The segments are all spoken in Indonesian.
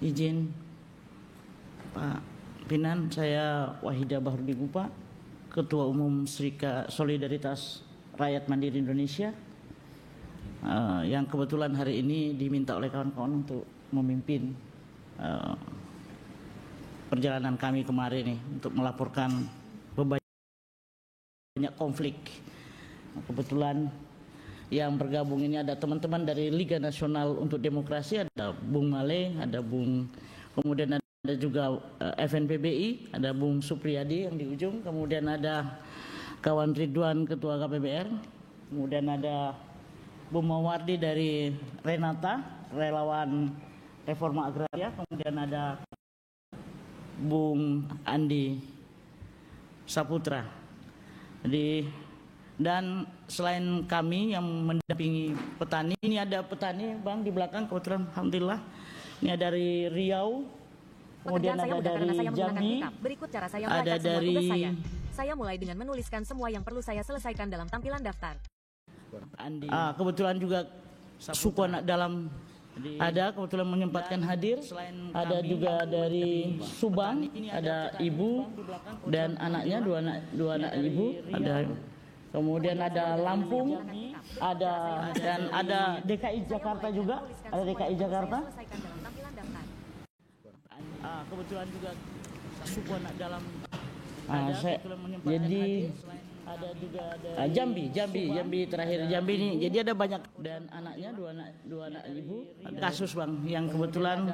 Izin Pak Pinan, saya Wahida Bahrudi Gupa, Ketua Umum Serikat Solidaritas Rakyat Mandiri Indonesia, yang kebetulan hari ini diminta oleh kawan-kawan untuk memimpin perjalanan kami kemarin nih untuk melaporkan banyak konflik. Kebetulan yang bergabung ini ada teman-teman dari Liga Nasional untuk Demokrasi, ada Bung Male, ada kemudian ada juga FNPBI, ada Bung Supriyadi yang di ujung, kemudian ada kawan Ridwan Ketua KPBR, kemudian ada Bung Mawardi dari Renata, relawan Reforma Agraria, kemudian ada Bung Andi Saputra. Dan selain kami yang mendampingi petani, ini ada petani Bang di belakang kebetulan, alhamdulillah. Ini ada dari Riau, kemudian ada dari Jambi, berikut cara saya ada dari tugas saya mulai dengan menuliskan semua yang perlu saya selesaikan dalam tampilan daftar. Kebetulan juga suku anak dalam ada kebetulan menyempatkan hadir. Ada juga dari Subang, ada ibu dan anaknya, dua anak ibu, ada. Kemudian ada Lampung, dan ada DKI Jakarta juga, ada DKI Jakarta. Kebetulan juga suku anak dalam ada. Jadi ada juga Jambi terakhir Jambi ini. Jadi ada banyak dan anaknya dua anak ibu. Kasus Bang yang kebetulan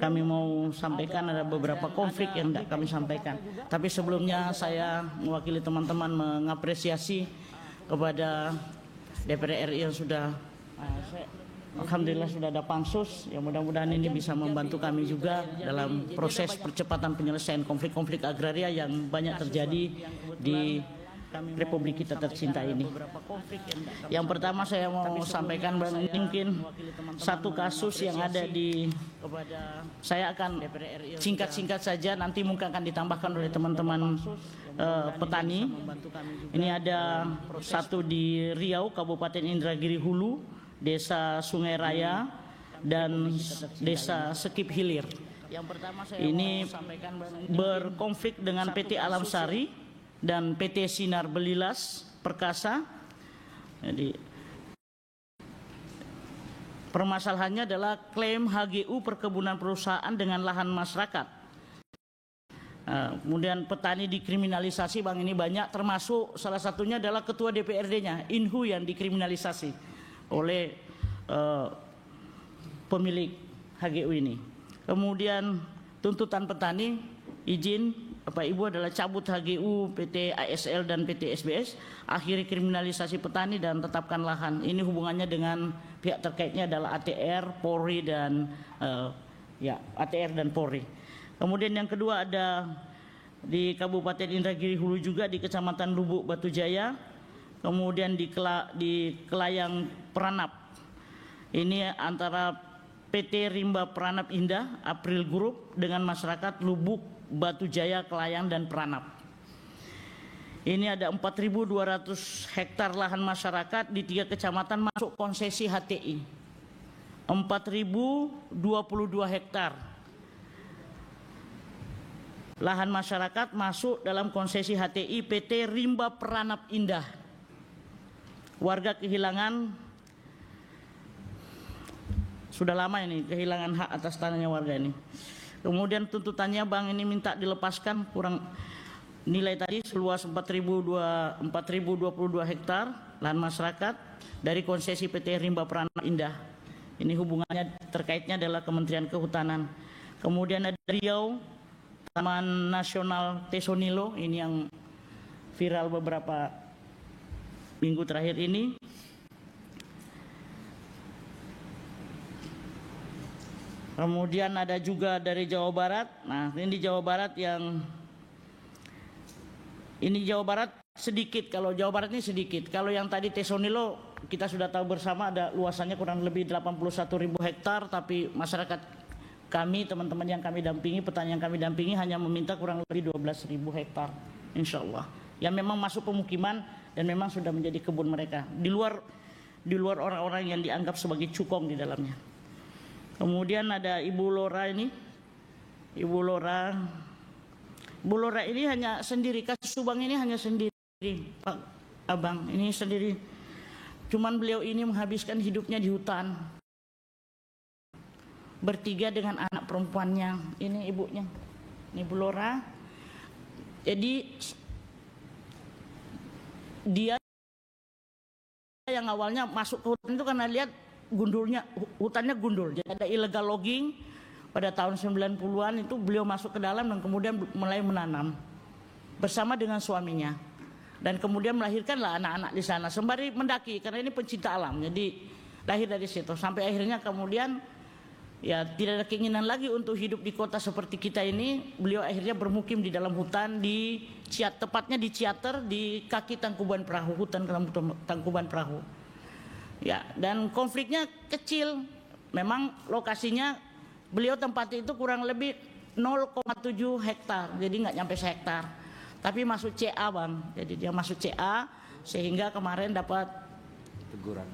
kami mau sampaikan, ada beberapa konflik yang tidak kami sampaikan. Tapi sebelumnya saya mewakili teman-teman mengapresiasi kepada DPR RI yang sudah alhamdulillah sudah ada pansus, yang mudah-mudahan ini bisa membantu kami juga dalam proses percepatan penyelesaian konflik-konflik agraria yang banyak terjadi di Republik kita tercinta ini. Yang pertama saya mau sampaikan mungkin satu kasus yang ada di, saya akan singkat-singkat saja, nanti mungkin akan ditambahkan oleh teman-teman petani. Ini ada satu di Riau, Kabupaten Indragiri Hulu, Desa Sungai Raya dan Desa Sekip Hilir. Ini berkonflik dengan PT Alam Sari dan PT Sinar Belilas Perkasa. Jadi permasalahannya adalah klaim HGU perkebunan perusahaan dengan lahan masyarakat. Kemudian petani dikriminalisasi Bang, ini banyak, termasuk salah satunya adalah ketua DPRD-nya Inhu yang dikriminalisasi oleh pemilik HGU ini. Kemudian tuntutan petani, izin Bapak Ibu adalah cabut HGU PT ASL dan PT SBS, akhiri kriminalisasi petani dan tetapkan lahan. Ini hubungannya dengan pihak terkaitnya adalah ATR, Polri dan ATR dan Polri. Kemudian yang kedua ada di Kabupaten Indragiri Hulu juga di Kecamatan Lubuk Batu Jaya, kemudian di Kelayang Peranap. Ini antara PT Rimba Peranap Indah April Group dengan masyarakat Lubuk Batu Jaya, Kelayang dan Peranap. Ini ada 4.200 hektar lahan masyarakat di 3 kecamatan masuk konsesi HTI. 4.022 hektar lahan masyarakat masuk dalam konsesi HTI PT Rimba Peranap Indah. Warga kehilangan, sudah lama ini kehilangan hak atas tanahnya warga ini. Kemudian tuntutannya Bang ini minta dilepaskan kurang nilai tadi seluas 4.022 hektar lahan masyarakat dari konsesi PT Rimba Peranap Indah. Ini hubungannya terkaitnya adalah Kementerian Kehutanan. Kemudian ada Riau, Taman Nasional Tesonilo, ini yang viral beberapa minggu terakhir ini. Kemudian ada juga dari Jawa Barat. Nah, ini di Jawa Barat Jawa Barat sedikit. Kalau Jawa Barat ini sedikit. Kalau yang tadi Tesonilo kita sudah tahu bersama ada luasannya kurang lebih 81.000 hektar, tapi masyarakat kami, teman-teman yang kami dampingi, petani yang kami dampingi hanya meminta kurang lebih 12.000 hektar, insya Allah. Yang memang masuk pemukiman dan memang sudah menjadi kebun mereka. Di luar orang-orang yang dianggap sebagai cukong di dalamnya. Kemudian ada Ibu Lora ini Ibu Lora. Bu Lora ini hanya sendiri, kasus Subang ini hanya sendiri, Pak Abang, ini sendiri. Cuman beliau ini menghabiskan hidupnya di hutan. Bertiga dengan anak perempuannya. Ini ibunya, ini Bu Lora. Jadi dia yang awalnya masuk ke hutan itu karena lihat gundulnya, hutannya gundul. Jadi ada illegal logging. Pada tahun 90-an itu beliau masuk ke dalam dan kemudian mulai menanam bersama dengan suaminya. Dan kemudian melahirkanlah anak-anak di sana sembari mendaki karena ini pencinta alam. Jadi lahir dari situ sampai akhirnya kemudian ya tidak ada keinginan lagi untuk hidup di kota seperti kita ini. Beliau akhirnya bermukim di dalam hutan di tepatnya di Ciater di kaki Tangkuban Perahu, hutan Tangkuban Perahu. Ya, dan konfliknya kecil. Memang lokasinya beliau tempatnya itu kurang lebih 0,7 hektar, jadi nggak nyampe sehektar. Tapi masuk CA Bang, jadi dia masuk CA sehingga kemarin dapat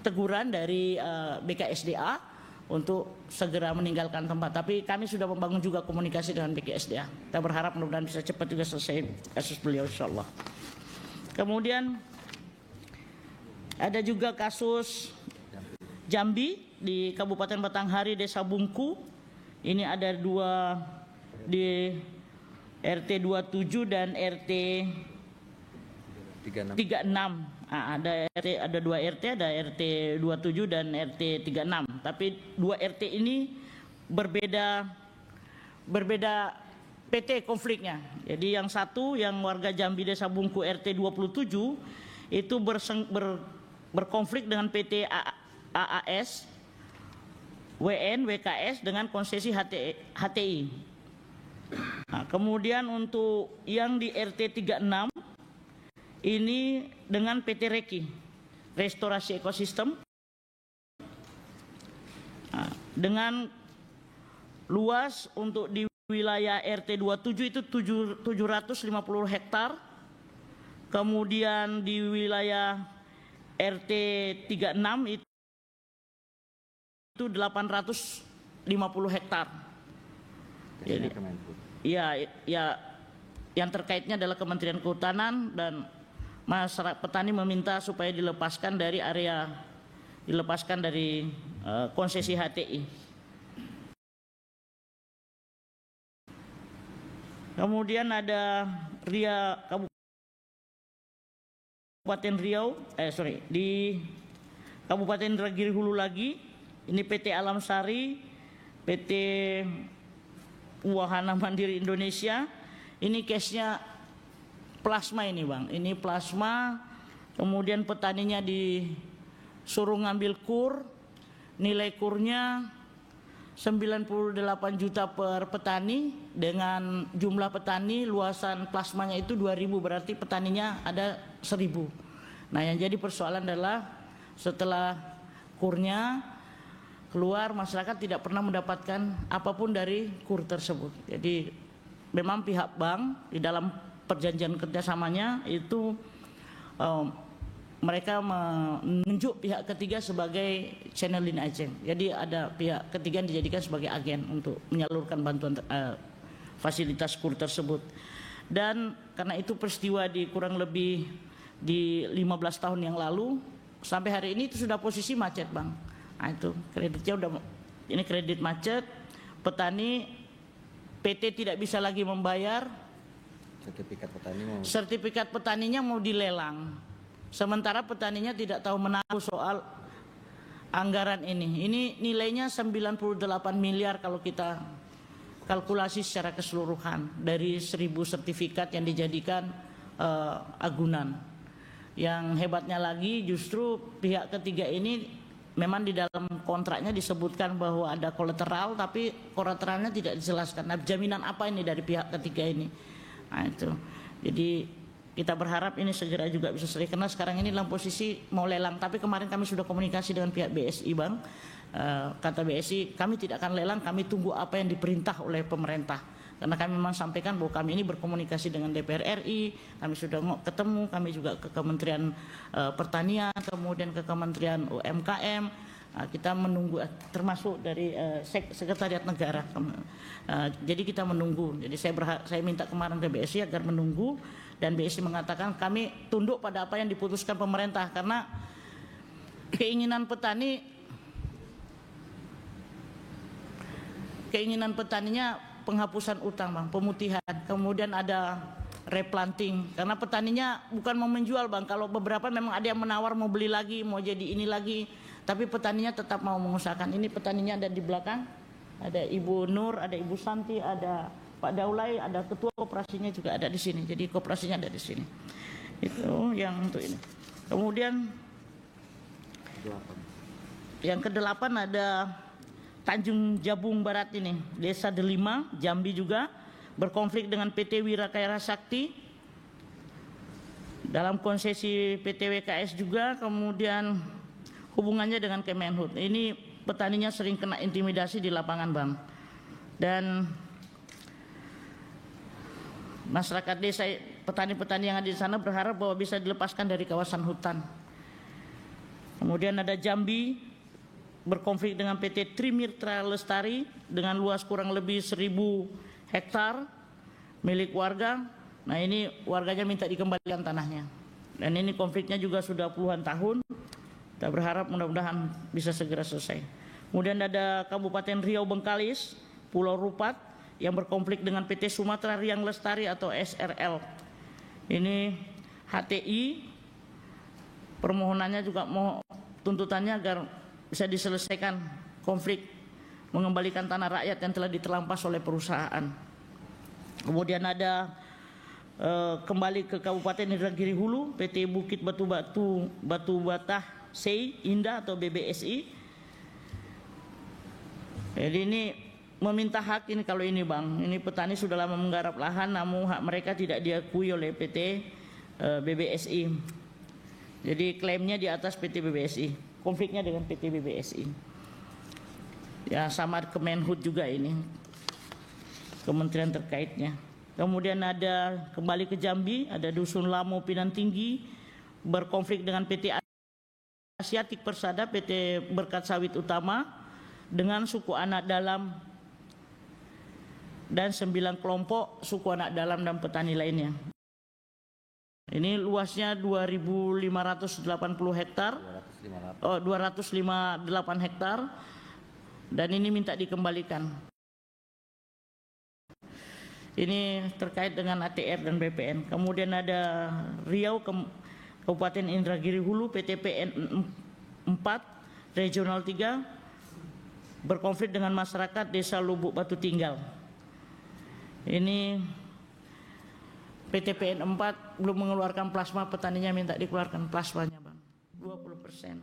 teguran dari BKSDA untuk segera meninggalkan tempat. Tapi kami sudah membangun juga komunikasi dengan BKSDA. Kita berharap mudah-mudahan bisa cepat juga selesai kasus beliau insyaallah. Kemudian ada juga kasus Jambi di Kabupaten Batanghari, Desa Bungku. Ini ada dua di RT 27 dan RT 36. Ada dua RT, ada RT 27 dan RT 36. Tapi dua RT ini berbeda PT konfliknya. Jadi yang satu yang warga Jambi Desa Bungku RT 27 itu berkonflik dengan PT AAS WN WKS dengan konsesi HTI. Nah, kemudian untuk yang di RT 36 ini dengan PT Reki Restorasi Ekosistem dengan luas untuk di wilayah RT 27 itu 750 hektar. Kemudian di wilayah RT 36 itu 850 hektar. Jadi, ya yang terkaitnya adalah Kementerian Kehutanan dan masyarakat petani meminta supaya dilepaskan dari konsesi HTI. Kemudian ada Kabupaten Riau, di Kabupaten Indragiri Hulu lagi. Ini PT Alam Sari, PT Wahana Mandiri Indonesia. Ini case-nya plasma ini Bang. Ini plasma, kemudian petaninya disuruh ngambil kur. Nilai kurnya 98 juta per petani. Dengan jumlah petani, luasan plasmanya itu 2000, berarti petaninya ada 1000. Nah yang jadi persoalan adalah setelah kurnya keluar, masyarakat tidak pernah mendapatkan apapun dari kur tersebut. Jadi memang pihak bank di dalam perjanjian kerjasamanya itu mereka menunjuk pihak ketiga sebagai channelin agent. Jadi ada pihak ketiga yang dijadikan sebagai agen untuk menyalurkan bantuan fasilitas kur tersebut. Dan karena itu peristiwa di kurang lebih di 15 tahun yang lalu, sampai hari ini itu sudah posisi macet Bang. Nah itu kreditnya ini kredit macet, petani PT tidak bisa lagi membayar, sertifikat petaninya mau dilelang, sementara petaninya tidak tahu menahu soal anggaran ini. Ini nilainya 98 miliar kalau kita kalkulasi secara keseluruhan dari 1000 sertifikat yang dijadikan agunan. Yang hebatnya lagi justru pihak ketiga ini memang di dalam kontraknya disebutkan bahwa ada kolateral, tapi kolateralnya tidak dijelaskan. Nah, jaminan apa ini dari pihak ketiga ini? Nah itu. Jadi kita berharap ini segera juga bisa selesai karena sekarang ini dalam posisi mau lelang. Tapi kemarin kami sudah komunikasi dengan pihak BSI Bang. Kata BSI kami tidak akan lelang, kami tunggu apa yang diperintah oleh pemerintah. Karena kami memang sampaikan bahwa kami ini berkomunikasi dengan DPR RI, kami sudah ketemu, kami juga ke Kementerian Pertanian, kemudian ke Kementerian UMKM, kita menunggu, termasuk dari Sekretariat Negara. Jadi kita menunggu. Jadi saya minta kemarin ke BSI agar menunggu, dan BSI mengatakan kami tunduk pada apa yang diputuskan pemerintah, karena keinginan petaninya penghapusan utang, Bang, pemutihan, kemudian ada replanting, karena petaninya bukan mau menjual, Bang. Kalau beberapa memang ada yang menawar mau beli lagi, mau jadi ini lagi, tapi petaninya tetap mau mengusahakan. Ini petaninya ada di belakang, ada Ibu Nur, ada Ibu Santi, ada Pak Daulay, ada ketua koperasinya juga ada di sini. Jadi koperasinya ada di sini. Itu yang untuk ini. Kemudian yang ke-8 ada Tanjung Jabung Barat ini, Desa Delima, Jambi juga, berkonflik dengan PT Wirakaira Sakti dalam konsesi PT WKS juga, kemudian hubungannya dengan Kemenhub. Ini petaninya sering kena intimidasi di lapangan, Bang. Dan masyarakat desa, petani-petani yang ada di sana berharap bahwa bisa dilepaskan dari kawasan hutan. Kemudian ada Jambi, berkonflik dengan PT Trimitra Lestari dengan luas kurang lebih 1000 hektar milik warga. Nah, ini warganya minta dikembalikan tanahnya. Dan ini konfliknya juga sudah puluhan tahun. Kita berharap mudah-mudahan bisa segera selesai. Kemudian ada Kabupaten Riau Bengkalis, Pulau Rupat, yang berkonflik dengan PT Sumatera Riang Lestari atau SRL. Ini HTI, permohonannya juga tuntutannya agar bisa diselesaikan konflik, mengembalikan tanah rakyat yang telah diterampas oleh perusahaan. Kemudian ada kembali ke Kabupaten Indragiri Hulu, PT Bukit Batu Batah Sei Indah atau BBSI. Jadi ini meminta hak ini, kalau ini, Bang, ini petani sudah lama menggarap lahan namun hak mereka tidak diakui oleh PT BBSI. Jadi klaimnya di atas PT BBSI, konfliknya dengan PT BBSI. Ya, sama Kemenhub juga ini, kementerian terkaitnya. Kemudian ada kembali ke Jambi, ada Dusun Lamo Pinang Tinggi berkonflik dengan PT Asiatik Persada, PT Berkat Sawit Utama dengan suku anak dalam dan 9 kelompok suku anak dalam dan petani lainnya. Ini luasnya 2.580 hektar, 258 hektar, dan ini minta dikembalikan. Ini terkait dengan ATR dan BPN. Kemudian ada Riau, Kabupaten Indragiri Hulu, PT PN 4 Regional 3 berkonflik dengan masyarakat Desa Lubuk Batu Tinggal. Ini PT PN 4 belum mengeluarkan plasma, petaninya minta dikeluarkan plasmanya, Bang, 20%.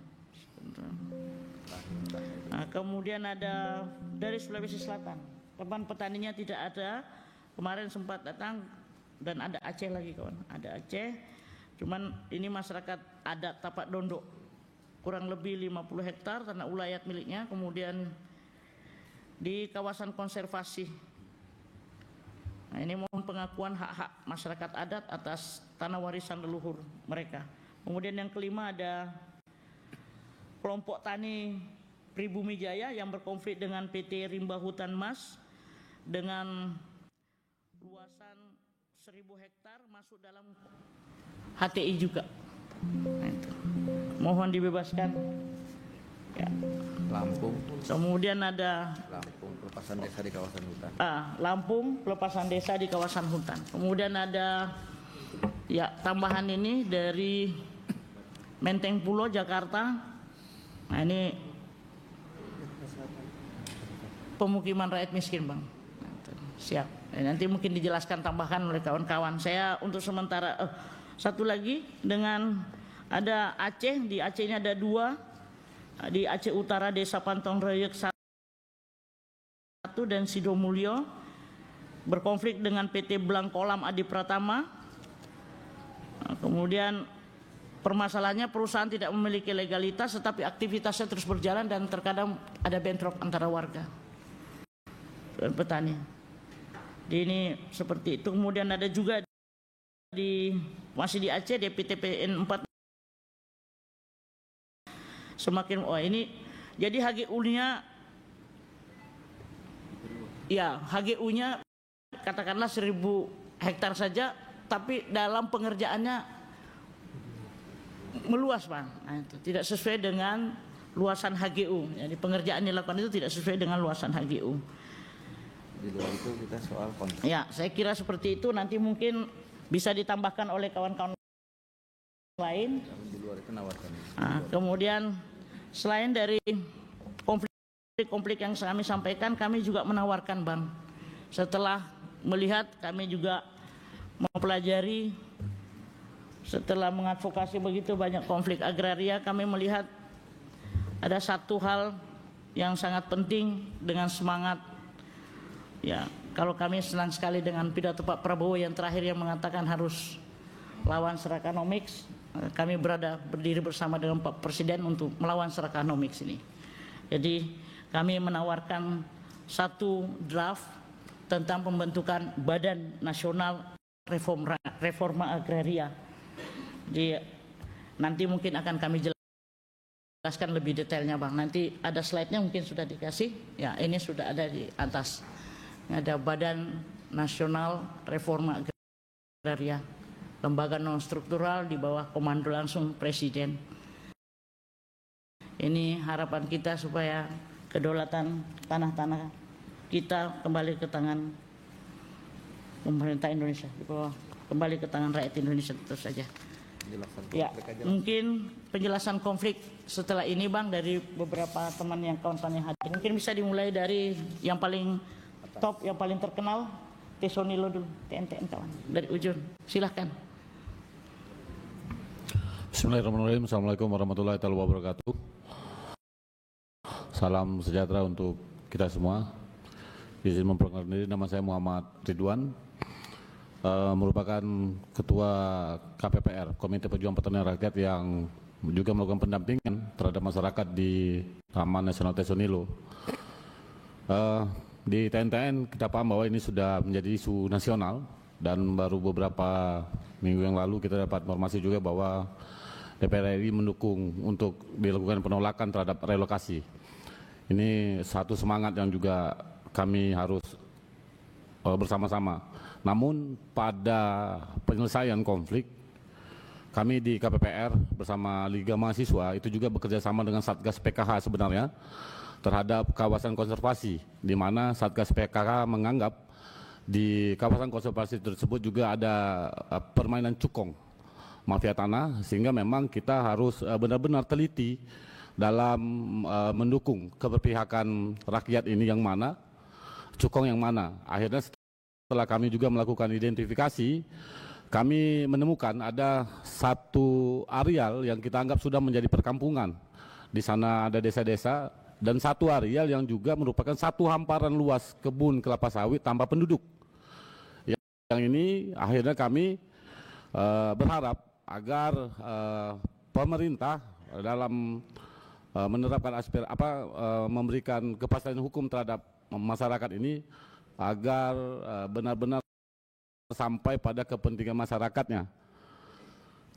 Nah, kemudian ada dari Sulawesi Selatan, teman petaninya tidak ada, kemarin sempat datang, dan ada Aceh lagi, kawan, ada Aceh. Cuman ini masyarakat adat Tapak Dondok, kurang lebih 50 hektar tanah ulayat miliknya, kemudian di kawasan konservasi. Nah, ini mohon pengakuan hak-hak masyarakat adat atas tanah warisan leluhur mereka. Kemudian yang kelima ada kelompok tani Pribumi Jaya yang berkonflik dengan PT Rimba Hutan Mas dengan luasan 1000 hektar masuk dalam HTI juga. Nah, itu. Mohon dibebaskan. Ya. Lampung. Kemudian ada Lampung pelepasan desa di kawasan hutan. Lampung pelepasan desa di kawasan hutan. Kemudian ada ya tambahan ini dari Menteng Pulo Jakarta. Nah, ini pemukiman rakyat miskin, Bang. Siap. Nanti mungkin dijelaskan tambahan oleh kawan-kawan. Saya untuk sementara satu lagi dengan ada Aceh. Di Aceh ini ada 2. Di Aceh Utara Desa Pantong Reyek 1 dan Sidomulyo berkonflik dengan PT Blangkolam Adi Pratama. Nah, kemudian permasalahannya perusahaan tidak memiliki legalitas tetapi aktivitasnya terus berjalan dan terkadang ada bentrok antara warga dan petani. Ini seperti itu. Kemudian ada juga masih di Aceh, PT PN 4 semakin ini Jadi HGU-nya ya HGU-nya katakanlah 1000 hektar saja, tapi dalam pengerjaannya meluas, Bang. Nah, itu tidak sesuai dengan luasan HGU. Jadi pengerjaan dilakukan itu tidak sesuai dengan luasan HGU. Di luar itu kita soal kontrak. Ya, saya kira seperti itu. Nanti mungkin bisa ditambahkan oleh kawan-kawan lain. Di luar itu nawarkan. Nah, kemudian selain dari konflik yang kami sampaikan, kami juga menawarkan, Bang. Setelah melihat, kami juga mempelajari, setelah mengadvokasi begitu banyak konflik agraria, kami melihat ada satu hal yang sangat penting dengan semangat. Ya, kalau kami senang sekali dengan pidato Pak Prabowo yang terakhir yang mengatakan harus lawan Serakanomics. Kami berdiri bersama dengan Pak Presiden untuk melawan Serakanomics ini. Jadi kami menawarkan satu draft tentang pembentukan Badan Nasional Reforma Agraria. Jadi nanti mungkin akan kami jelaskan lebih detailnya, Bang. Nanti ada slide-nya mungkin sudah dikasih. Ya, ini sudah ada di atas. Ada Badan Nasional Reforma Agraria, lembaga non struktural di bawah komando langsung Presiden. Ini harapan kita supaya kedaulatan tanah-tanah kita kembali ke tangan pemerintah Indonesia, kembali ke tangan rakyat Indonesia tentu saja. Ya, mungkin penjelasan konflik setelah ini, Bang, dari beberapa teman yang kawan-kawan yang hadir. Mungkin bisa dimulai dari yang paling top, yang paling terkenal, Tesonilo dulu, TNTN kawan, dari ujung. Silahkan. Bismillahirrahmanirrahim. Assalamualaikum warahmatullahi wabarakatuh. Salam sejahtera untuk kita semua. Izin memperkenalkan diri, nama saya Muhammad Ridwan, merupakan Ketua KPPR, Komite Perjuangan Pertanian Rakyat, yang juga melakukan pendampingan terhadap masyarakat di Taman Nasional Tesonilo. Di TNTN kita paham bahwa ini sudah menjadi isu nasional, dan baru beberapa minggu yang lalu kita dapat informasi juga bahwa DPR RI mendukung untuk dilakukan penolakan terhadap relokasi. Ini satu semangat yang juga kami harus bersama-sama. Namun pada penyelesaian konflik, kami di KPPR bersama Liga Mahasiswa itu juga bekerja sama dengan Satgas PKH sebenarnya terhadap kawasan konservasi, di mana Satgas PKH menganggap di kawasan konservasi tersebut juga ada permainan cukong, mafia tanah, sehingga memang kita harus benar-benar teliti dalam mendukung keberpihakan rakyat ini yang mana, cukong yang mana. Akhirnya setelah kami juga melakukan identifikasi, kami menemukan ada satu areal yang kita anggap sudah menjadi perkampungan. Di sana ada desa-desa, dan satu areal yang juga merupakan satu hamparan luas kebun kelapa sawit tanpa penduduk. Yang ini akhirnya kami berharap agar pemerintah dalam menerapkan memberikan kepastian hukum terhadap masyarakat ini agar benar-benar sampai pada kepentingan masyarakatnya.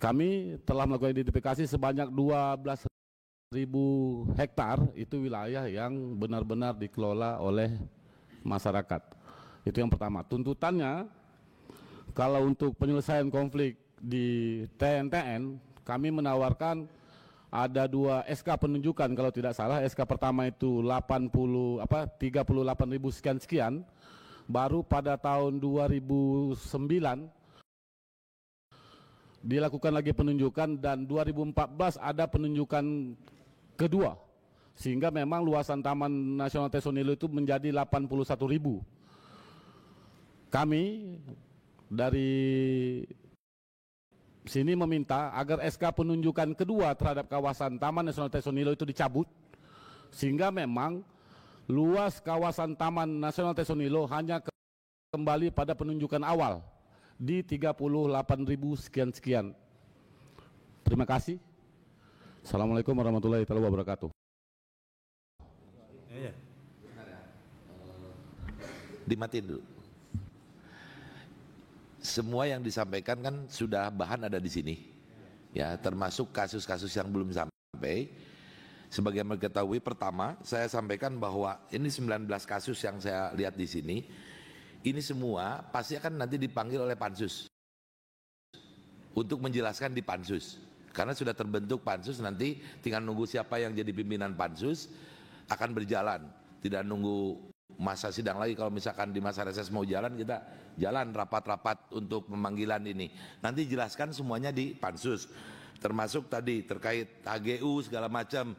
Kami telah melakukan identifikasi sebanyak 12.000 hektar itu wilayah yang benar-benar dikelola oleh masyarakat. Itu yang pertama. Tuntutannya, kalau untuk penyelesaian konflik di TNTN, kami menawarkan ada 2 SK penunjukan kalau tidak salah. SK pertama itu 38.000 sekian, baru pada tahun 2009 dilakukan lagi penunjukan, dan 2014 ada penunjukan kedua, sehingga memang luasan Taman Nasional Tesonilo itu menjadi 81.000. Kami dari sini meminta agar SK penunjukan kedua terhadap kawasan Taman Nasional Tesonilo itu dicabut, sehingga memang luas kawasan Taman Nasional Tesonilo hanya kembali pada penunjukan awal di 38.000 sekian-sekian. Terima kasih. Assalamualaikum warahmatullahi wabarakatuh. Dimatiin dulu. Semua yang disampaikan kan sudah bahan ada di sini, ya, termasuk kasus-kasus yang belum sampai. Sebagai mengetahui, pertama saya sampaikan bahwa ini 19 kasus yang saya lihat di sini, ini semua pasti akan nanti dipanggil oleh Pansus untuk menjelaskan di Pansus. Karena sudah terbentuk Pansus, nanti tinggal nunggu siapa yang jadi pimpinan Pansus akan berjalan. Tidak nunggu masa sidang lagi. Kalau misalkan di masa reses mau jalan, kita jalan rapat-rapat untuk pemanggilan ini. Nanti jelaskan semuanya di Pansus. Termasuk tadi terkait HGU segala macam.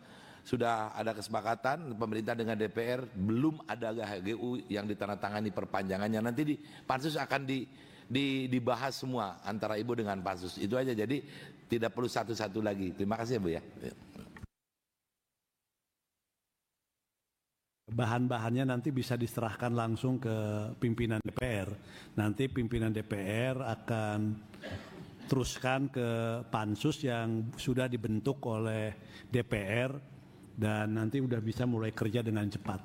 Sudah ada kesepakatan pemerintah dengan DPR, belum ada HGU yang ditandatangani perpanjangannya. Nanti di Pansus akan dibahas semua antara Ibu dengan Pansus. Itu aja, jadi tidak perlu satu-satu lagi. Terima kasih Bu ya. Bahan-bahannya nanti bisa diserahkan langsung ke pimpinan DPR. Nanti pimpinan DPR akan teruskan ke Pansus yang sudah dibentuk oleh DPR dan nanti udah bisa mulai kerja dengan cepat.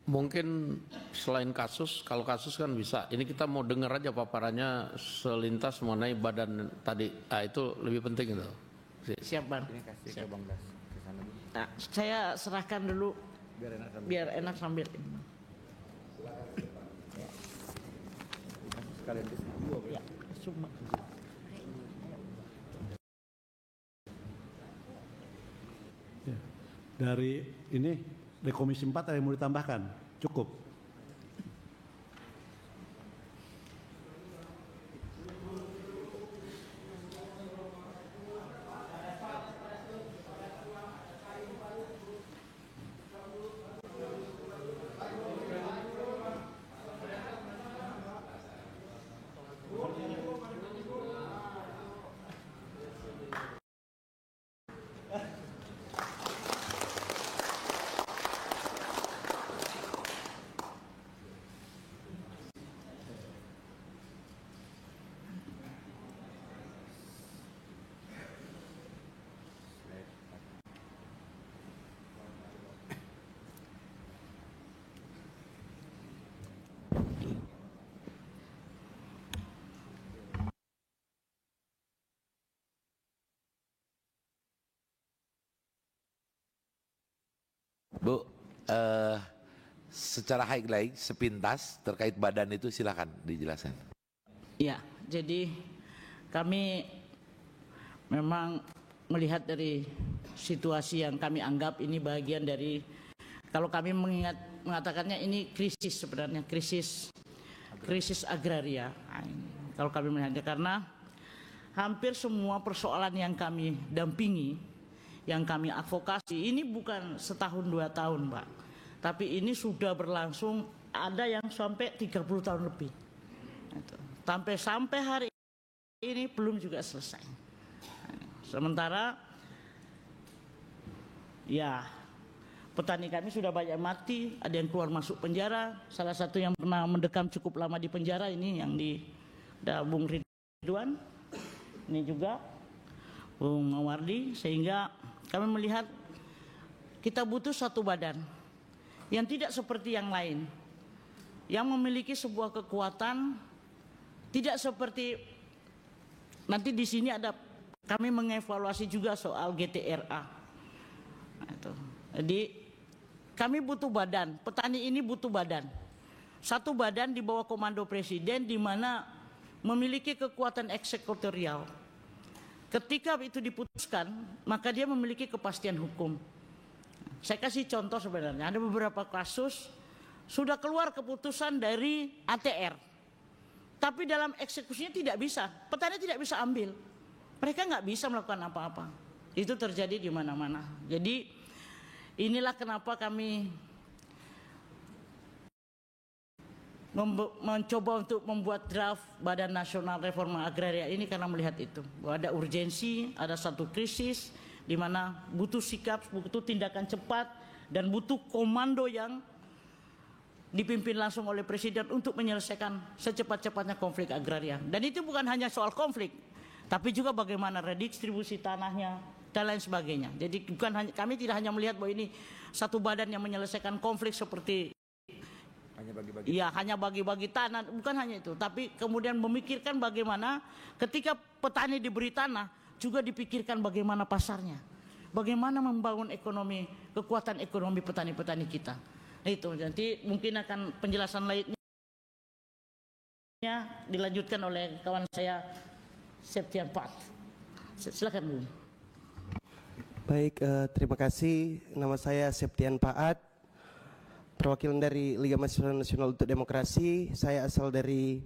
Mungkin selain kasus, kalau kasus kan bisa. Ini kita mau dengar aja paparannya selintas mengenai badan tadi. Itu lebih penting itu. Siap Bang. Ini kasih ke Bang Das ke sana. Nah, saya serahkan dulu biar enak sambil. Sekalian di sini. Ya, cuma. Dari ini, dari Komisi 4 ada yang mau ditambahkan? Cukup. Bu, secara highlight sepintas terkait badan itu silakan dijelaskan. Ya, jadi kami memang melihat dari situasi yang kami anggap ini bagian dari, kalau kami mengatakannya ini krisis sebenarnya, krisis agraria. Kalau kami melihatnya, karena hampir semua persoalan yang kami dampingi, yang kami advokasi, ini bukan setahun 2 tahun Pak, tapi ini sudah berlangsung, ada yang sampai 30 tahun lebih. Sampai hari ini belum juga selesai. Sementara ya petani kami sudah banyak mati, ada yang keluar masuk penjara. Salah satu yang pernah mendekam cukup lama di penjara ini yang ada Bung Ridwan, ini juga Bung Mawardi. Sehingga kami melihat kita butuh satu badan yang tidak seperti yang lain, yang memiliki sebuah kekuatan, tidak seperti nanti di sini ada, kami mengevaluasi juga soal GTRA. Jadi kami butuh badan, petani ini butuh badan, satu badan di bawah komando presiden, di mana memiliki kekuatan eksekutorial. Ketika itu diputuskan, maka dia memiliki kepastian hukum. Saya kasih contoh sebenarnya, ada beberapa kasus sudah keluar keputusan dari ATR, tapi dalam eksekusinya tidak bisa, petani tidak bisa ambil, mereka nggak bisa melakukan apa-apa. Itu terjadi di mana-mana. Jadi inilah kenapa kami mencoba untuk membuat draft Badan Nasional Reforma Agraria ini, karena melihat itu bahwa ada urgensi, ada satu krisis di mana butuh sikap, butuh tindakan cepat, dan butuh komando yang dipimpin langsung oleh presiden untuk menyelesaikan secepat-cepatnya konflik agraria. Dan itu bukan hanya soal konflik, tapi juga bagaimana redistribusi tanahnya dan lain sebagainya. Jadi kami tidak hanya melihat bahwa ini satu badan yang menyelesaikan konflik seperti Hanya bagi-bagi. Iya, hanya bagi-bagi tanah, bukan hanya itu, tapi kemudian memikirkan bagaimana ketika petani diberi tanah juga dipikirkan bagaimana pasarnya. Bagaimana membangun ekonomi, kekuatan ekonomi petani-petani kita. Itu nanti mungkin akan penjelasan lainnya dilanjutkan oleh kawan saya Septian Paat. Silakan Bu. Baik, terima kasih. Nama saya Septian Paat, perwakilan dari Liga Mahasiswa Nasional untuk Demokrasi. Saya asal dari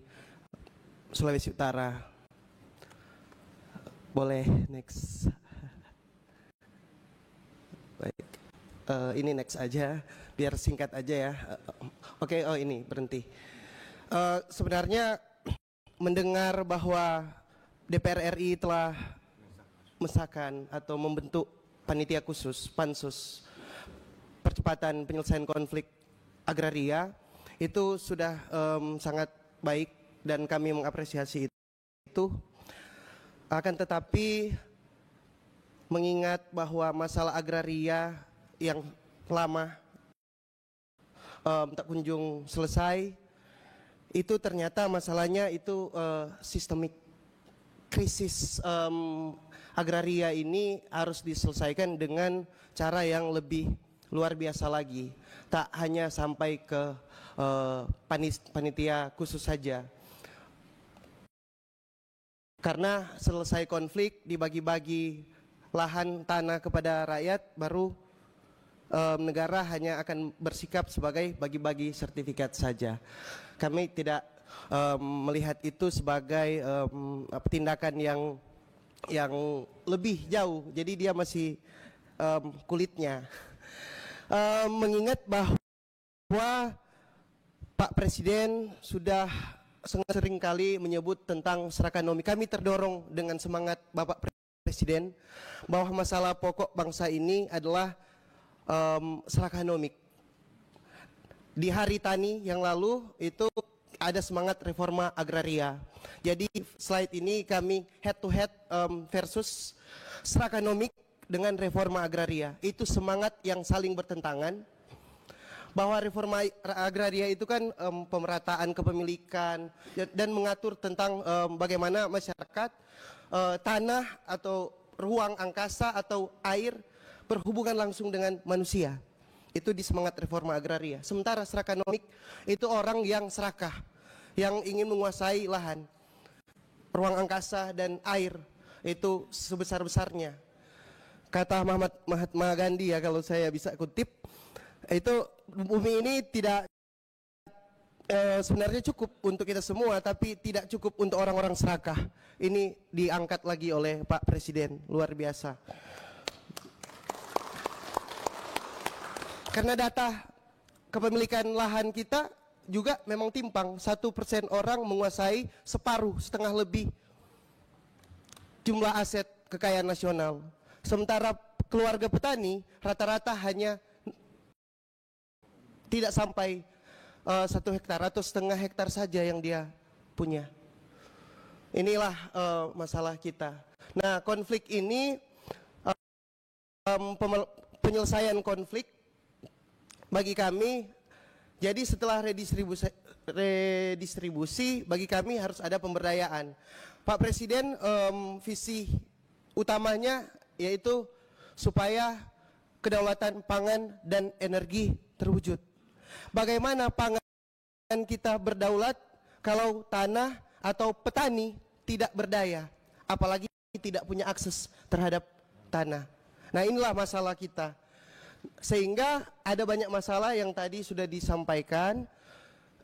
Sulawesi Utara. Boleh next. Baik, ini next aja, biar singkat aja ya. Oke, oh ini berhenti. Sebenarnya mendengar bahwa DPR RI telah mesahkan atau membentuk panitia khusus pansus percepatan penyelesaian konflik agraria itu sudah sangat baik dan kami mengapresiasi itu. Akan tetapi mengingat bahwa masalah agraria yang lama tak kunjung selesai, itu ternyata masalahnya itu sistemik. Krisis agraria ini harus diselesaikan dengan cara yang lebih luar biasa lagi. Tak hanya sampai ke panitia khusus saja. Karena selesai konflik dibagi-bagi lahan tanah kepada rakyat, baru negara hanya akan bersikap sebagai bagi-bagi sertifikat saja. Kami tidak melihat itu sebagai tindakan yang lebih jauh. Jadi dia masih kulitnya. Mengingat bahwa Pak Presiden sudah sering kali menyebut tentang serakanomik. Kami terdorong dengan semangat Bapak Presiden bahwa masalah pokok bangsa ini adalah serakanomik. Di Hari Tani yang lalu itu ada semangat reforma agraria. Jadi slide ini kami head to head versus serakanomik dengan reforma agraria. Itu semangat yang saling bertentangan. Bahwa reforma agraria itu kan pemerataan kepemilikan dan mengatur tentang bagaimana masyarakat tanah atau ruang angkasa atau air berhubungan langsung dengan manusia. Itu di semangat reforma agraria. Sementara serakanomik itu orang yang serakah, yang ingin menguasai lahan, ruang angkasa dan air itu sebesar-besarnya. Kata Mahatma Gandhi ya, kalau saya bisa kutip, itu bumi ini tidak sebenarnya cukup untuk kita semua, tapi tidak cukup untuk orang-orang serakah. Ini diangkat lagi oleh Pak Presiden, luar biasa. Karena data kepemilikan lahan kita juga memang timpang. 1% orang menguasai separuh, setengah lebih jumlah aset kekayaan nasional. Sementara keluarga petani rata-rata hanya tidak sampai 1 hektar atau setengah hektar saja yang dia punya. Inilah masalah kita. Nah, konflik ini, penyelesaian konflik bagi kami, jadi setelah redistribusi bagi kami harus ada pemberdayaan. Pak Presiden visi utamanya yaitu supaya kedaulatan pangan dan energi terwujud. Bagaimana pangan kita berdaulat kalau tanah atau petani tidak berdaya, apalagi tidak punya akses terhadap tanah. Nah, inilah masalah kita. Sehingga ada banyak masalah yang tadi sudah disampaikan.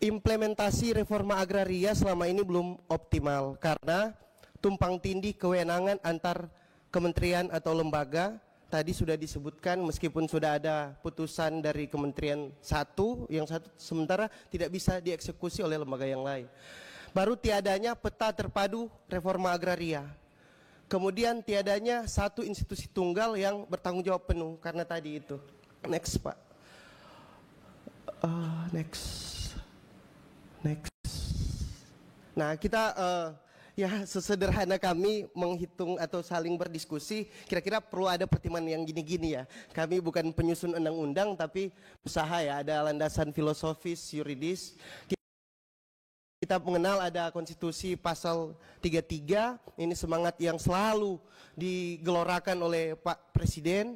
Implementasi reforma agraria selama ini belum optimal karena tumpang tindih kewenangan antar kementerian atau lembaga. Tadi sudah disebutkan, meskipun sudah ada putusan dari kementerian satu, yang satu sementara tidak bisa dieksekusi oleh lembaga yang lain. Baru tiadanya peta terpadu reforma agraria. Kemudian tiadanya satu institusi tunggal yang bertanggung jawab penuh, karena tadi itu. Next Pak. Next. Nah, kita ya sesederhana kami menghitung atau saling berdiskusi, kira-kira perlu ada pertimbangan yang gini-gini ya. Kami bukan penyusun undang-undang tapi usaha ya, ada landasan filosofis, yuridis. Kita mengenal ada konstitusi pasal 33, ini semangat yang selalu digelorakan oleh Pak Presiden.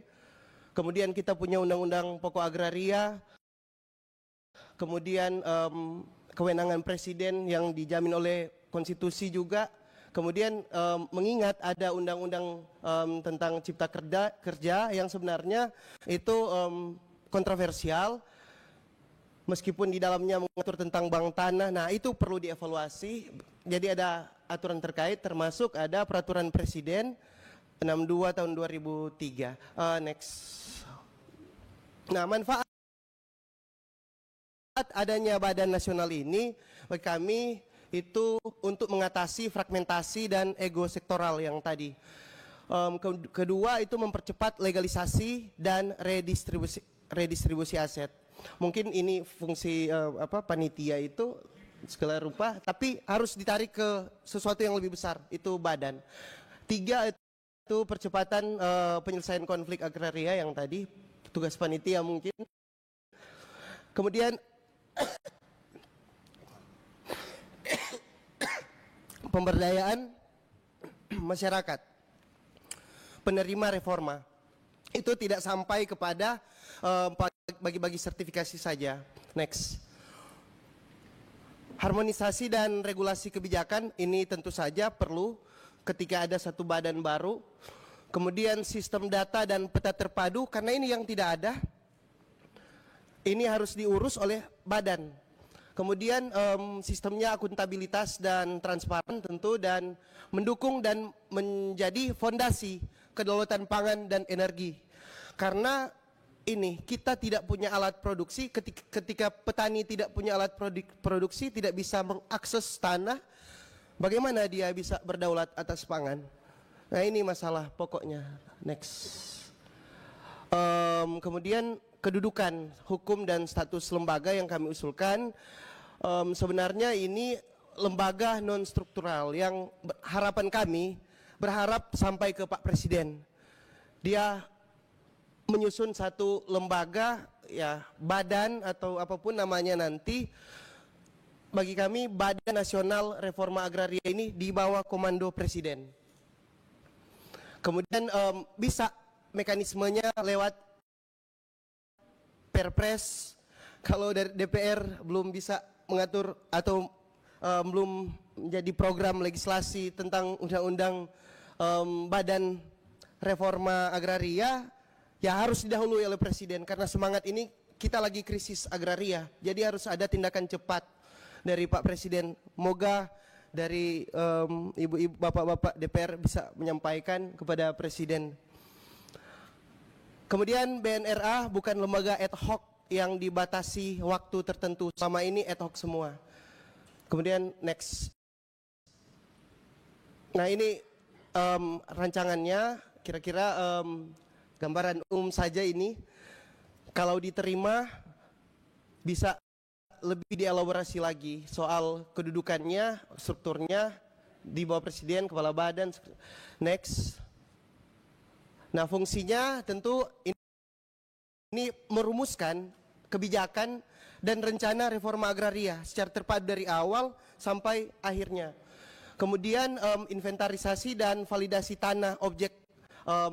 Kemudian kita punya undang-undang pokok agraria, kemudian kewenangan Presiden yang dijamin oleh konstitusi juga. Kemudian mengingat ada undang-undang tentang cipta kerja yang sebenarnya itu kontroversial, meskipun di dalamnya mengatur tentang bank tanah. Nah, itu perlu dievaluasi. Jadi ada aturan terkait, termasuk ada peraturan Presiden 62 tahun 2003. Next. Nah, manfaat adanya Badan Nasional ini bagi kami itu untuk mengatasi fragmentasi dan ego sektoral yang tadi. Kedua itu mempercepat legalisasi dan redistribusi aset. Mungkin ini fungsi panitia itu segala rupa, tapi harus ditarik ke sesuatu yang lebih besar, itu badan. 3 itu percepatan penyelesaian konflik agraria yang tadi tugas panitia mungkin. Kemudian pemberdayaan masyarakat penerima reforma itu tidak sampai kepada bagi-bagi sertifikasi saja. Next. Harmonisasi dan regulasi kebijakan ini tentu saja perlu ketika ada satu badan baru. Kemudian sistem data dan peta terpadu, karena ini yang tidak ada, ini harus diurus oleh badan. Kemudian sistemnya akuntabilitas dan transparan tentu, dan mendukung dan menjadi fondasi kedaulatan pangan dan energi. Karena ini kita tidak punya alat produksi, ketika petani tidak punya alat produksi, tidak bisa mengakses tanah, bagaimana dia bisa berdaulat atas pangan? Nah, ini masalah pokoknya. Next. Kemudian kedudukan hukum dan status lembaga yang kami usulkan, sebenarnya ini lembaga non struktural yang harapan kami berharap sampai ke Pak Presiden. Dia menyusun satu lembaga, ya badan atau apapun namanya nanti. Bagi kami Badan Nasional Reforma Agraria ini di bawah komando Presiden. Kemudian bisa mekanismenya lewat Perpres. Kalau dari DPR belum bisa mengatur atau belum menjadi program legislasi tentang undang-undang Badan Reforma Agraria, ya harus didahului oleh Presiden, karena semangat ini kita lagi krisis agraria. Jadi harus ada tindakan cepat dari Pak Presiden. Moga dari ibu-ibu, bapak-bapak DPR bisa menyampaikan kepada Presiden. Kemudian BNRA bukan lembaga ad hoc yang dibatasi waktu tertentu. Selama ini ad hoc semua. Kemudian next. Nah, ini rancangannya, kira-kira gambaran umum saja ini. Kalau diterima bisa lebih dielaborasi lagi soal kedudukannya, strukturnya di bawah Presiden, kepala badan. Next. Nah, fungsinya tentu ini merumuskan kebijakan dan rencana reforma agraria secara terpadu dari awal sampai akhirnya. Kemudian inventarisasi dan validasi tanah objek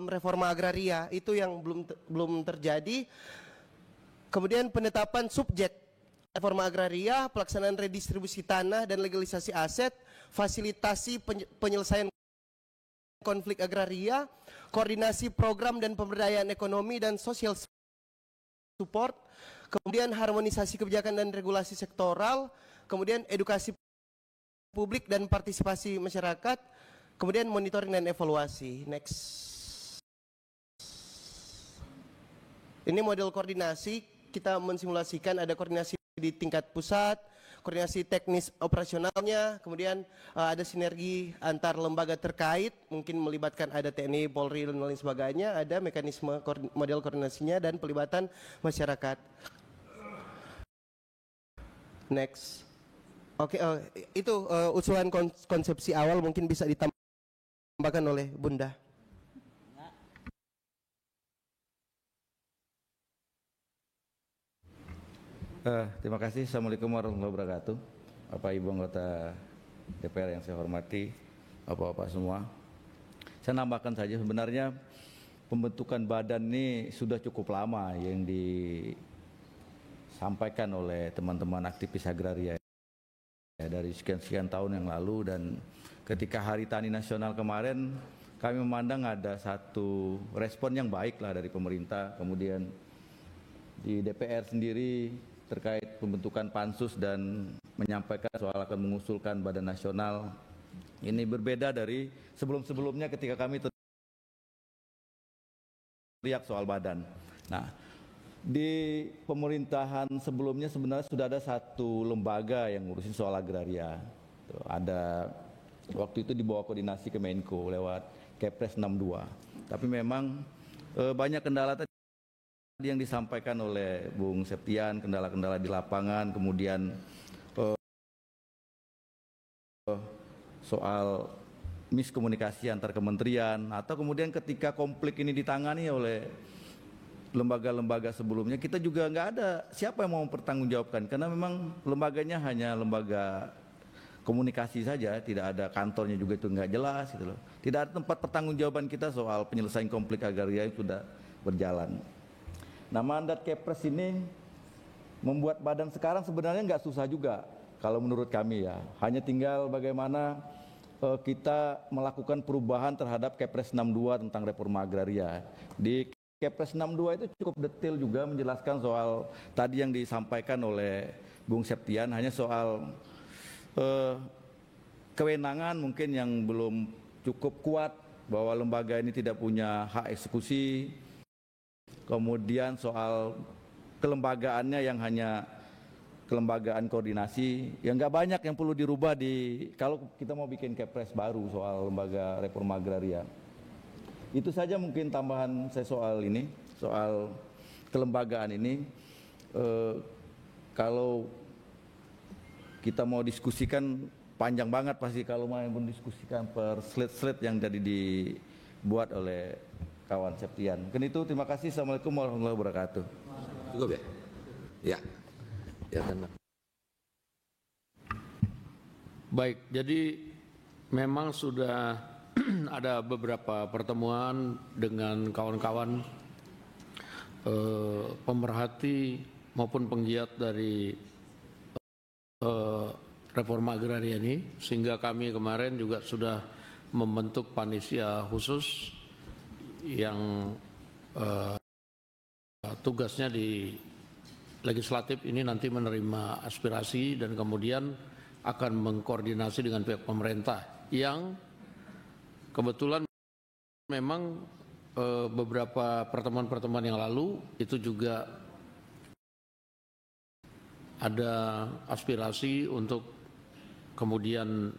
reforma agraria itu yang belum terjadi. Kemudian penetapan subjek reforma agraria, pelaksanaan redistribusi tanah dan legalisasi aset, fasilitasi penyelesaian konflik agraria, koordinasi program dan pemberdayaan ekonomi dan social support, kemudian harmonisasi kebijakan dan regulasi sektoral, kemudian edukasi publik dan partisipasi masyarakat, kemudian monitoring dan evaluasi. Next. Ini model koordinasi, kita mensimulasikan ada koordinasi di tingkat pusat, koordinasi teknis operasionalnya, kemudian ada sinergi antar lembaga terkait, mungkin melibatkan ada TNI, Polri dan lain sebagainya, ada mekanisme model koordinasinya dan pelibatan masyarakat. Next. Oke, itu usulan konsepsi awal mungkin bisa ditambahkan oleh Bunda. Terima kasih. Assalamualaikum warahmatullahi wabarakatuh. Bapak Ibu anggota DPR yang saya hormati, Bapak-bapak semua. Saya nambahkan saja, sebenarnya pembentukan badan ini sudah cukup lama yang disampaikan oleh teman-teman aktivis agraria ya, dari sekian tahun yang lalu, dan ketika Hari Tani Nasional kemarin kami memandang ada satu respon yang baik lah dari pemerintah. Kemudian di DPR sendiri terkait pembentukan pansus dan menyampaikan soal akan mengusulkan badan nasional. Ini berbeda dari sebelum-sebelumnya ketika kami teriak soal badan. Nah, di pemerintahan sebelumnya sebenarnya sudah ada satu lembaga yang ngurusin soal agraria. Ada waktu itu di bawah koordinasi Kemenko lewat Kepres 62. Tapi memang banyak kendala tadi yang disampaikan oleh Bung Septian, kendala-kendala di lapangan, kemudian soal miskomunikasi antar kementerian, atau kemudian ketika konflik ini ditangani oleh lembaga-lembaga sebelumnya, kita juga nggak ada siapa yang mau mempertanggungjawabkan, karena memang lembaganya hanya lembaga komunikasi saja, tidak ada kantornya juga, itu nggak jelas gitu loh. Tidak ada tempat pertanggungjawaban kita soal penyelesaian konflik agraria yang sudah berjalan. Nah, mandat Kepres ini membuat badan sekarang sebenarnya nggak susah juga kalau menurut kami ya. Hanya tinggal bagaimana kita melakukan perubahan terhadap Kepres 62 tentang reforma agraria. Di Kepres 62 itu cukup detail juga menjelaskan soal tadi yang disampaikan oleh Bung Septian, hanya soal kewenangan mungkin yang belum cukup kuat, bahwa lembaga ini tidak punya hak eksekusi. Kemudian soal kelembagaannya yang hanya kelembagaan koordinasi, yang nggak banyak yang perlu dirubah kalau kita mau bikin Kepres baru soal lembaga reforma agraria. Itu saja mungkin tambahan saya soal ini, soal kelembagaan ini. Kalau kita mau diskusikan panjang banget pasti kalau mau mendiskusikan per slide-slide yang tadi dibuat oleh kawan Septian. Mungkin itu, terima kasih. Assalamualaikum warahmatullahi wabarakatuh. Cukup ya? Ya. Ya kan. Baik, jadi memang sudah ada beberapa pertemuan dengan kawan-kawan pemerhati maupun penggiat dari reforma agraria ini, sehingga kami kemarin juga sudah membentuk panitia khusus yang tugasnya di legislatif ini nanti menerima aspirasi dan kemudian akan mengkoordinasi dengan pihak pemerintah, yang kebetulan memang beberapa pertemuan-pertemuan yang lalu itu juga ada aspirasi untuk kemudian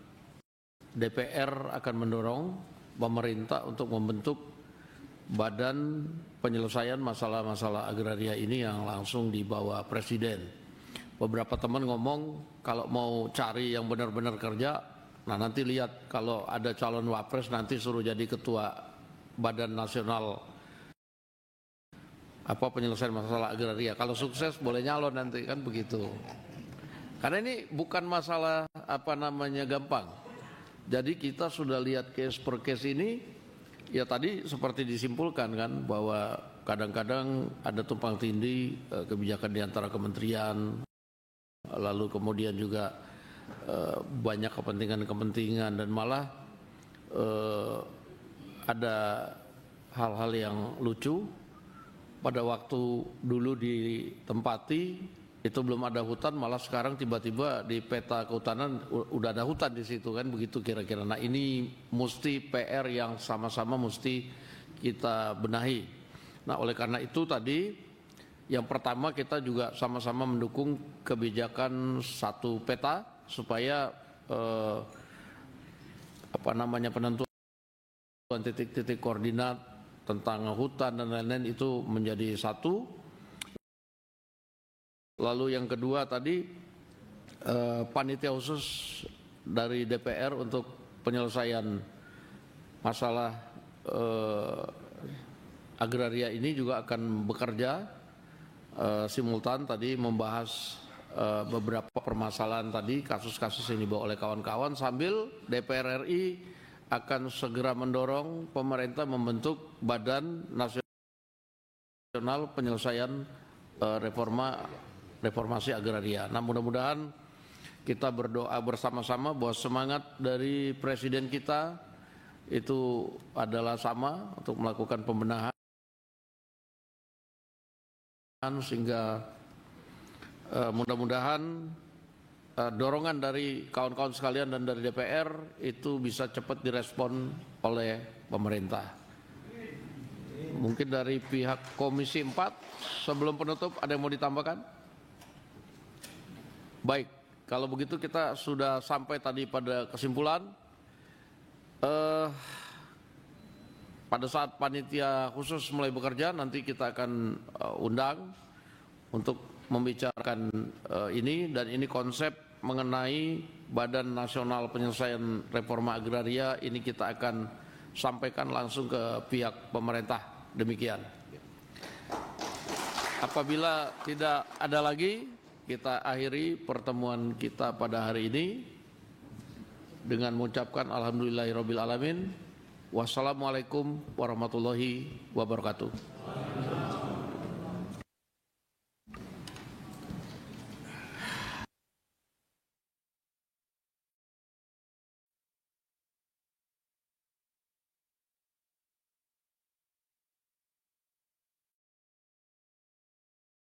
DPR akan mendorong pemerintah untuk membentuk badan penyelesaian masalah-masalah agraria ini yang langsung dibawa Presiden. Beberapa teman ngomong kalau mau cari yang benar-benar kerja, nah nanti lihat kalau ada calon wapres nanti suruh jadi ketua badan nasional penyelesaian masalah agraria. Kalau sukses boleh nyalon nanti, kan begitu. Karena ini bukan masalah gampang. Jadi kita sudah lihat case per case ini. Ya tadi seperti disimpulkan kan bahwa kadang-kadang ada tumpang tindih kebijakan di antara kementerian, lalu kemudian juga banyak kepentingan-kepentingan, dan malah ada hal-hal yang lucu. Pada waktu dulu ditempati itu belum ada hutan, malah sekarang tiba-tiba di peta kehutanan udah ada hutan di situ, kan begitu kira-kira. Nah, ini mesti PR yang sama-sama mesti kita benahi. Nah, oleh karena itu tadi yang pertama kita juga sama-sama mendukung kebijakan satu peta supaya penentuan titik-titik koordinat tentang hutan dan lain-lain itu menjadi satu. Lalu yang kedua tadi panitia khusus dari DPR untuk penyelesaian masalah agraria ini juga akan bekerja simultan tadi membahas beberapa permasalahan tadi, kasus-kasus yang dibawa oleh kawan-kawan, sambil DPR RI akan segera mendorong pemerintah membentuk Badan Nasional Penyelesaian Reformasi Agraria. Nah, mudah-mudahan kita berdoa bersama-sama bahwa semangat dari Presiden kita itu adalah sama untuk melakukan pembenahan sehingga mudah-mudahan dorongan dari kawan-kawan sekalian dan dari DPR itu bisa cepat direspon oleh pemerintah. Mungkin dari pihak Komisi 4 sebelum penutup ada yang mau ditambahkan? Baik, kalau begitu kita sudah sampai tadi pada kesimpulan. Pada saat panitia khusus mulai bekerja nanti kita akan undang untuk membicarakan ini, dan ini konsep mengenai Badan Nasional Penyelesaian Reforma Agraria ini kita akan sampaikan langsung ke pihak pemerintah. Demikian. Apabila tidak ada lagi, kita akhiri pertemuan kita pada hari ini dengan mengucapkan alhamdulillahirabbil alamin. Wassalamualaikum warahmatullahi wabarakatuh.